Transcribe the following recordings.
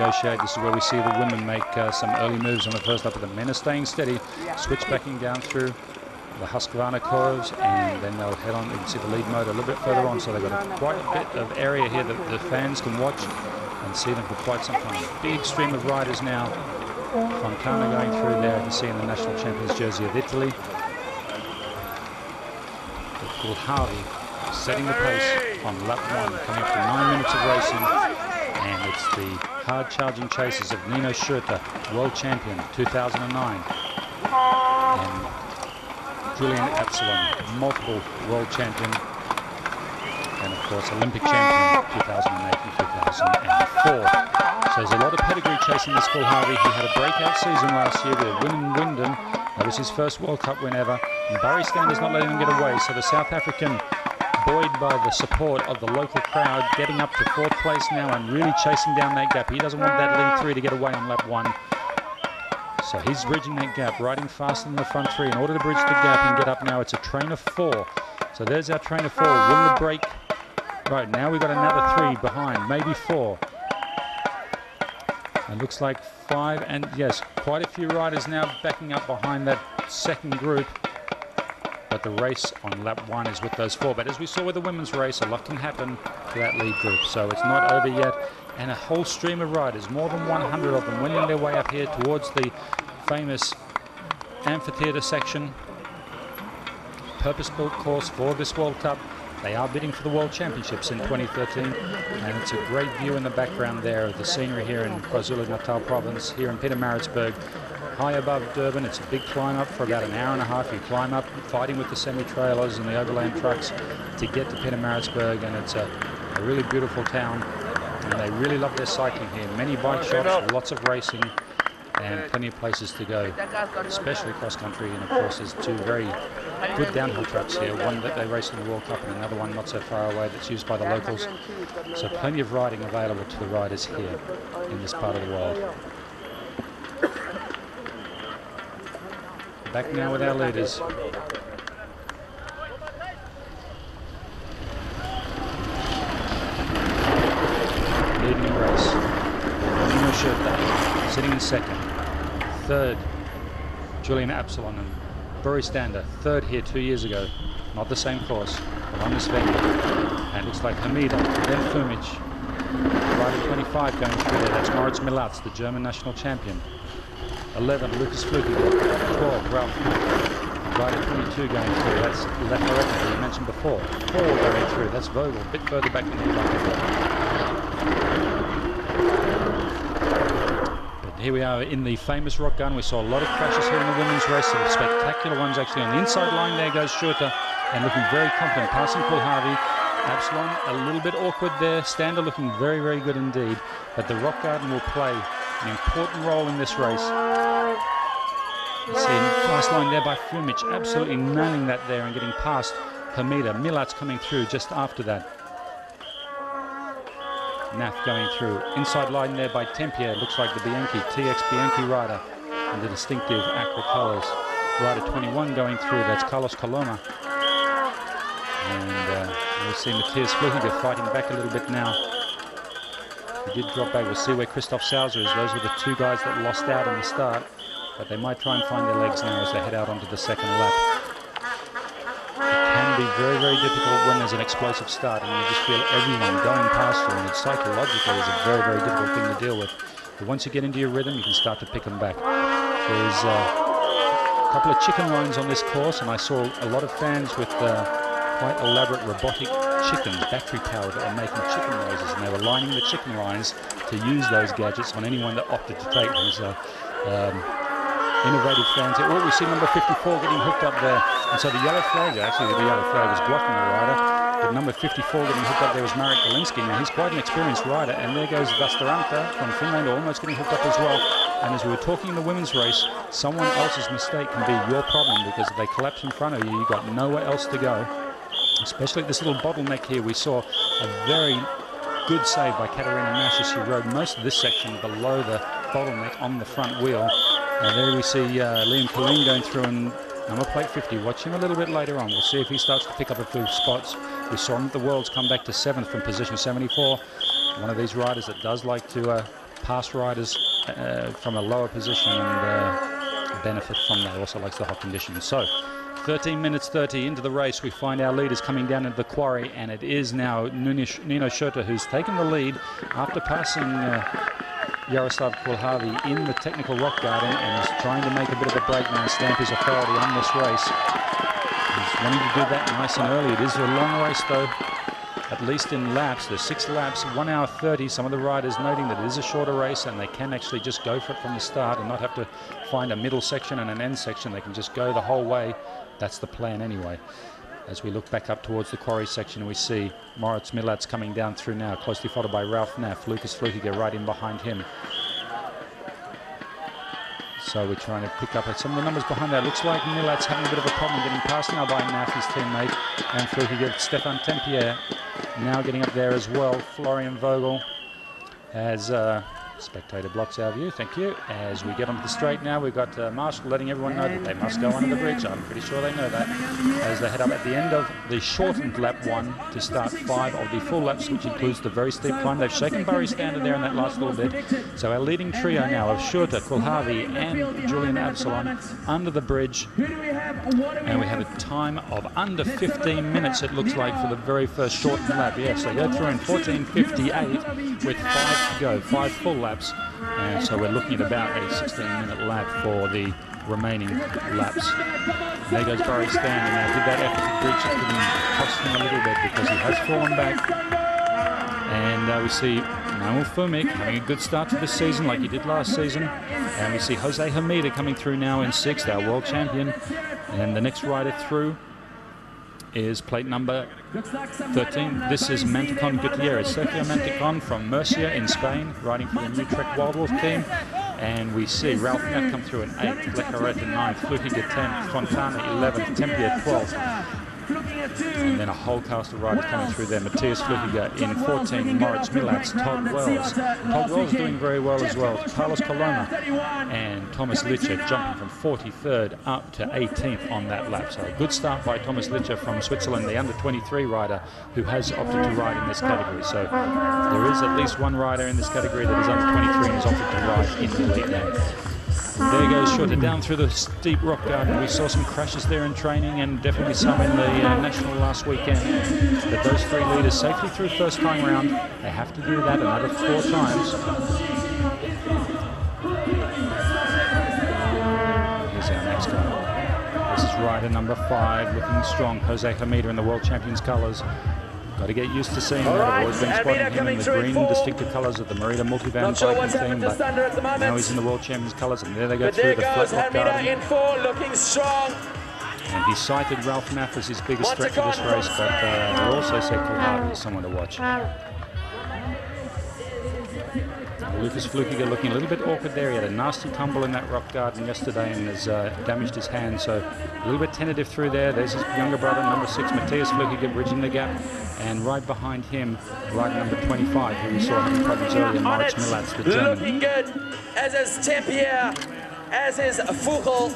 negotiate. This is where we see the women make some early moves on the first lap, but the men are staying steady, switch backing down through the Husqvarna curves, and then they'll head on. You can see the lead motor a little bit further on, so they've got quite a bit of area here that the fans can watch and see them for quite some time. Big stream of riders now. Fontana going through there to see in the national champions jersey of Italy. Harvey setting the pace on lap 1, coming up to 9 minutes of racing, and it's the hard charging chasers of Nino Schurter, world champion 2009, and Julian Absalon, multiple world champion, and of course Olympic champion 2008 and 2004. So there's a lot of pedigree chasing this Phil Harvey. He had a breakout season last year with a win in Wyndham. That was his first World Cup win ever. And Barry Stander's not letting him get away. So the South African, buoyed by the support of the local crowd, getting up to 4th place now and really chasing down that gap. He doesn't want that lead 3 to get away on lap 1. So he's bridging that gap, riding faster than the front 3 in order to bridge the gap and get up now. It's a train of 4. So there's our train of 4. Will the break? Right, now we've got another 3 behind, maybe 4. It looks like 5, and yes, quite a few riders now backing up behind that second group. But the race on lap 1 is with those 4. But as we saw with the women's race, a lot can happen to that lead group. So it's not over yet. And a whole stream of riders, more than 100 of them, wending their way up here towards the famous amphitheatre section. Purpose-built course for this World Cup. They are bidding for the World Championships in 2013, and it's a great view in the background there of the scenery here in KwaZulu-Natal province, here in Pietermaritzburg, high above Durban. It's a big climb up for about an hour and a half. You climb up, fighting with the semi-trailers and the overland trucks to get to Pietermaritzburg, and it's a really beautiful town, and they really love their cycling here. Many bike shops, lots of racing, and plenty of places to go, especially cross-country. And of course there's 2 very good downhill tracks here, one that they race in the World Cup and another one not so far away that's used by the locals. So plenty of riding available to the riders here in this part of the world. Back now with our leaders. Leading the race. Nino Schurter sitting in 2nd. 3rd, Julian Absalon, and Barry Stander, 3rd here 2 years ago. Not the same course, but on this venue. And it looks like Hamida, then Fumic. Rider 25 going through there. That's Moritz Milatz, the German national champion. 11, Lucas Flukiger. 12, Ralph Mack. Rider 22 going through. That's Lefaretta, who you mentioned before. 4 going through. That's Vogel, a bit further back than he'd like to go. Here we are in the famous rock garden. We saw a lot of crashes here in the women's race, some spectacular ones actually. On the inside line there goes Schurter, and looking very confident, passing Paul Harvey. Absalon a little bit awkward there. Stander looking very, very good indeed. But the rock garden will play an important role in this race. You see fast line there by Fumic, absolutely nailing that there and getting past Hamida. Milatz coming through just after that. Nath going through. Inside line there by Tempier. Looks like the Bianchi, TX Bianchi rider in the distinctive aqua colours. Rider 21 going through. That's Carlos Coloma. And we'll see Matthias Flukiger fighting back a little bit now. He did drop back. We'll see where Christoph Sauser is. Those were the 2 guys that lost out in the start. But they might try and find their legs now as they head out onto the 2nd lap. Be very, very difficult when there's an explosive start and you just feel everyone going past you, and it psychologically is a very, very difficult thing to deal with. But once you get into your rhythm, you can start to pick them back. There's a couple of chicken lines on this course, and I saw a lot of fans with quite elaborate robotic chickens, battery powered, that were making chicken noises, and they were lining the chicken lines to use those gadgets on anyone that opted to take them. So innovative fans here. Oh, we see number 54 getting hooked up there. And so the yellow flag, actually the yellow flag was blocking the rider, but number 54 getting hooked up there was Marek Galinsky. Now he's quite an experienced rider, and there goes Vastaranta from Finland almost getting hooked up as well. And as we were talking in the women's race, someone else's mistake can be your problem, because if they collapse in front of you, you've got nowhere else to go. Especially at this little bottleneck here, we saw a very good save by Katarina Nash as she rode most of this section below the bottleneck on the front wheel. And there we see Liam Colleen going through, and number plate 50. Watch him a little bit later on. We'll see if he starts to pick up a few spots. We saw him at the Worlds come back to 7th from position 74. One of these riders that does like to past riders from a lower position and benefit from that. Also likes the hot conditions. So 13 minutes 30 into the race, we find our leaders coming down into the quarry, and it is now Nino Schurter who's taken the lead after passing Jaroslav Kulhavi in the technical rock garden, and is trying to make a bit of a break now and stamp his authority on this race. He's wanting to do that nice and early. It is a long race though, at least in laps. There's 6 laps, 1 hour 30. Some of the riders noting that it is a shorter race and they can actually just go for it from the start and not have to find a middle section and an end section. They can just go the whole way. That's the plan anyway. As we look back up towards the quarry section, we see Moritz Milats coming down through now, closely followed by Ralph Naff. Lucas Flukiger right in behind him. So we're trying to pick up at some of the numbers behind that. Looks like Milats having a bit of a problem getting past now by Naff, his teammate, and Flukiger. Stefan Tempier now getting up there as well. Florian Vogel as spectator blocks our view, thank you. As we get onto the straight now, we've got Marshall letting everyone know that they must go under the bridge. I'm pretty sure they know that. As they head up at the end of the shortened lap 1 to start 5 of the full laps, which includes the very steep climb. They've shaken Burry Standard there in that last little bit. So our leading trio now of Schurter, Kulhavi and Julian Absalon under the bridge. And we have a time of under 15 minutes, it looks like, for the very first shortened lap. Yes, they go through in 14:58 with 5 to go, 5 full laps. And so we're looking at about a 16-minute lap for the remaining laps. There goes Burry Standard now. Did that effort to bridge, it didn't cost him a little bit because he has fallen back. And we see Manuel Fumik having a good start to this season like he did last season. And we see Jose Hamida coming through now in 6th, our world champion. And the next rider through is plate number 13. This is Mantecon Gutierrez, Sergio Mantecon from Murcia in Spain, riding for the new Trek Wild Wolf team. And we see Ralph Naff come through in 8th, Lecaret in 9th, Flukiger 10th, Fontana 11th, Tempier 12th. And then a whole cast of riders coming through there. Matthias Flukiger in 14th, Moritz Milats, Todd Wells. Todd Wells doing very well as well. Carlos Coloma and Thomas Licher jumping from 43rd up to 18th on that lap. So a good start by Thomas Licher from Switzerland, the under-23 rider who has opted to ride in this category. So there is at least one rider in this category that is under-23 and has opted to ride in the elite now. There goes Schurter down through the steep rock garden. We saw some crashes there in training and definitely some in the National last weekend. But those 3 leaders safely through first time round. They have to do that another 4 times. Here's our next guy. This is rider number 5, looking strong. Jose Hamida in the World Champions colours. Got to get used to seeing that. I've always been spotting him in the green distinctive colours of the Merida Multivan biking team, but now he's in the World Champions colours, and there they go through the flat rock garden. In 4, looking strong. And he cited Ralph Naff as his biggest threat for this race, but he also said Kulhavi is someone to watch. Lucas Flukiger looking a little bit awkward there. He had a nasty tumble in that rock garden yesterday and has damaged his hand, so a little bit tentative through there. There's his younger brother, number 6, Matthias Flukiger, bridging the gap. And right behind him, rider number 25, who we saw having problems earlier, Moritz Milats, the German. Looking good, as is Tempier, as is Fuchel.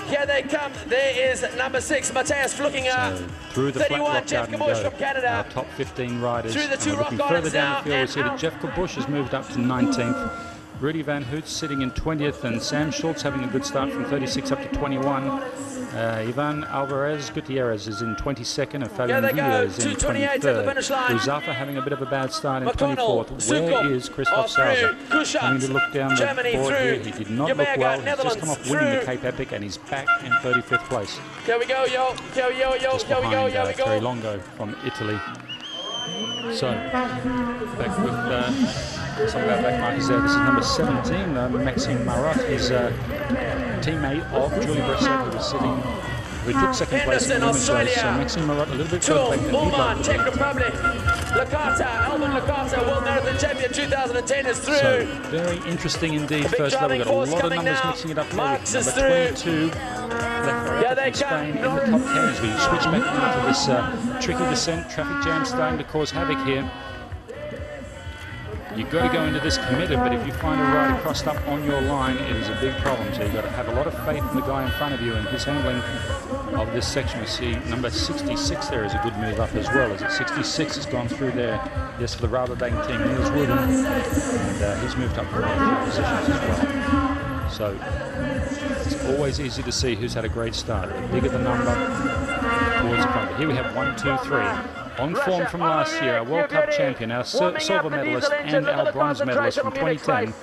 Here they come. There is number 6, Matthias Flukiger. So through the flat rock garden go from Canada. Our top 15 riders. Through the 2 rock looking gardens further down the now, field, we see that Jeff Kabush has moved up to 19th. Rudy Van Hoot sitting in 20th, and Sam Schultz having a good start from 36 up to 21. Ivan Alvarez Gutierrez is in 22nd, and Fabian Villa is in 23rd. Uzafa having a bit of a bad start in 24th. Where is Christoph Sauser? Having to look down the board here. He did not look well. He's just come off winning the Cape Epic, and he's back in 35th place. Here we go, yo. Here we go, just behind Terry Longo from Italy. So, back with some of our back markers there. This is number 17, Maxime Marat. He's a teammate of Julie Bressett, who was sitting, who took second place in the women's race. So Maxime Marat a little bit further back than he'd like to Czech Republic. Lakata, Alvin Lakata, World Marathon Champion 2010 is through. So very interesting indeed. First level, we've got a lot of numbers mixing it up there. Marks Number is through. 22, from Spain in the top 10 as we switch back into this tricky descent. Traffic jam starting to cause havoc here. You've got to go into this committed, but if you find a rider crossed up on your line, it is a big problem. So you've got to have a lot of faith in the guy in front of you and his handling of this section. We see number 66 there is a good move up as well. As 66 has gone through there. Yes, for the Rabobank team, Niels Wooden, and he's moved up quite a few positions as well. So it's always easy to see who's had a great start. The bigger the number, towards the front. But here we have 1, 2, 3. On form from last year, our World Cup champion, our silver medalist and our bronze medalist from 2010,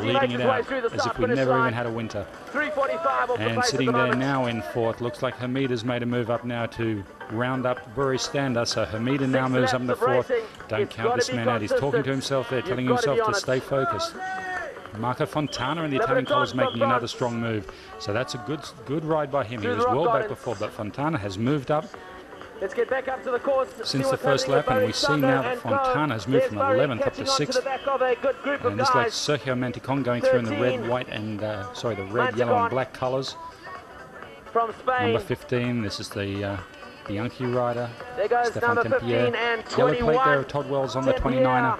leading it out as if we never even had a winter. And sitting there now in fourth, looks like Hamida's made a move up now to round up Bury Stander. So Hamida now moves up into fourth. Don't count this man out. He's talking to himself there, telling himself to stay focused. Marco Fontana in the Italian colours making another strong move. So that's a good ride by him. He was well back before, but Fontana has moved up. Let's get back up to the course since the first lap, and we see now that Fontana has moved from 11th up to 6th. And this like Sergio Manticon going through in the red, white, and the red, yellow, and black colours. From Spain. Number 15. This is the Bianchi rider. There goes Stefan number 15 Tempier. and Yellow 21. plate there of Todd Wells on the 29er.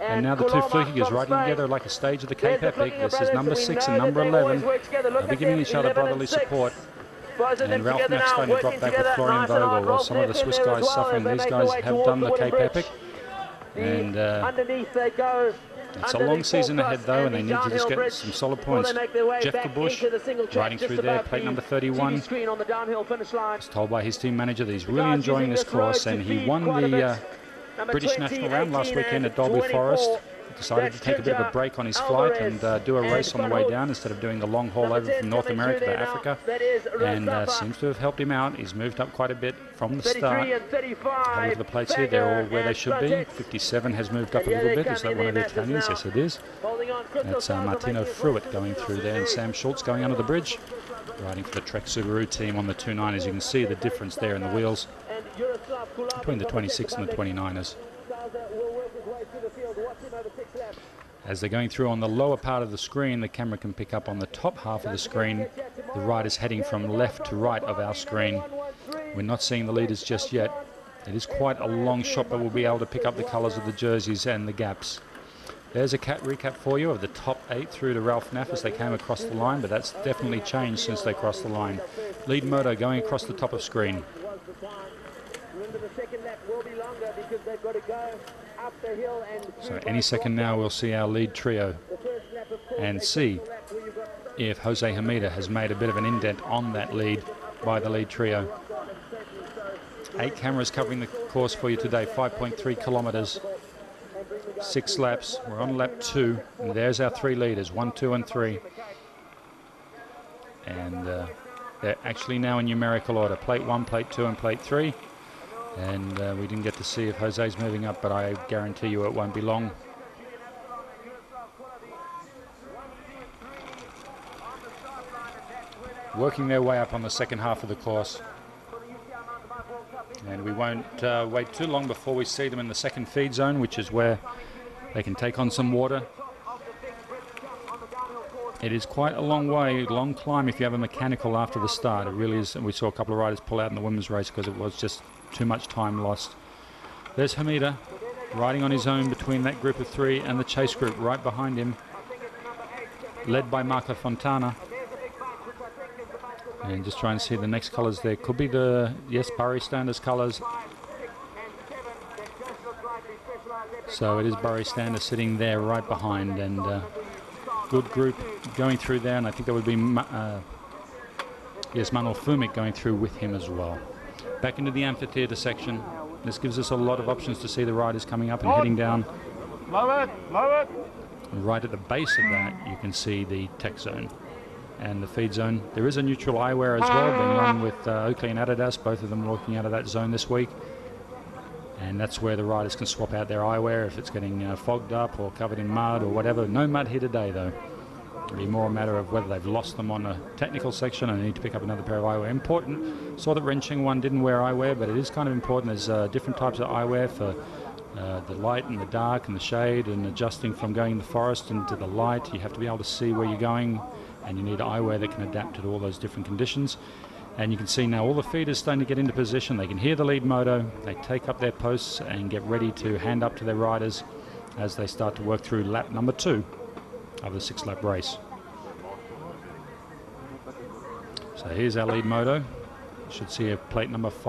And now the two Flukigers riding together like a stage of the Cape Epic. This is number 6 and number 11. They'll be giving each other brotherly support. And Ralph Neff starting to drop back with Florian Vogel, while some of the Swiss guys suffering. These guys have done the Cape Epic. And it's a long season ahead though, and they need to just get some solid points. Jeff Kabush riding through there, plate number 31. He's told by his team manager that he's really enjoying this course, and he won the British National Round last weekend at Dolby Forest. Decided to take a bit of a break on his flight and do a race on the way down instead of doing the long haul over from North America to Africa, and seems to have helped him out. He's moved up quite a bit from the start. All of the plates here, they're all where they should be. 57 has moved up a little bit. Is that one of the Italians? Yes, it is. That's Martino Fruit going through there, and Sam Schultz going under the bridge, riding for the Trek Subaru team on the 29ers. You can see the difference there in the wheels between the 26 and the 29ers. As they're going through on the lower part of the screen, the camera can pick up on the top half of the screen the riders heading from left to right of our screen. We're not seeing the leaders just yet. It is quite a long shot, but we'll be able to pick up the colours of the jerseys and the gaps. There's a recap for you of the top 8 through to Ralph Neff as they came across the line, but that's definitely changed since they crossed the line. Lead moto going across the top of screen. So any second now we'll see our lead trio and see if Jose Hamida has made a bit of an indent on that lead by the lead trio. 8 cameras covering the course for you today, 5.3 kilometres, 6 laps. We're on lap 2, and there's our 3 leaders, 1, 2 and 3. And they're actually now in numerical order, plate 1, plate 2 and plate 3. And we didn't get to see if Jose's moving up, but I guarantee you it won't be long. Working their way up on the second half of the course. And we won't wait too long before we see them in the second feed zone, which is where they can take on some water. It is quite a long way, long climb if you have a mechanical after the start. It really is. And we saw a couple of riders pull out in the women's race because it was just too much time lost. There's Hamida riding on his own between that group of 3 and the chase group right behind him, led by Marco Fontana. And just trying to see the next colours there. Could be the, yes, Bury Standers colours. So it is Bury Standers sitting there right behind, and good group going through there, and I think that would be yes, Manuel Fumik going through with him as well. Back into the amphitheatre section. This gives us a lot of options to see the riders coming up and heading down. Right at the base of that, you can see the tech zone and the feed zone. There is a neutral eyewear as well, being run with Oakley and Adidas, both of them working out of that zone this week. And that's where the riders can swap out their eyewear if it's getting fogged up or covered in mud or whatever. No mud here today, though. It'll be more a matter of whether they've lost them on a technical section and need to pick up another pair of eyewear. Important. Saw that Renching one didn't wear eyewear, but it is kind of important. There's different types of eyewear for the light and the dark and the shade, and adjusting from going in the forest into the light. You have to be able to see where you're going, and you need eyewear that can adapt to all those different conditions. And you can see now all the feeders starting to get into position. They can hear the lead moto. They take up their posts and get ready to hand up to their riders as they start to work through lap number 2 of the 6-lap race. So here's our lead moto. You should see a plate number 5.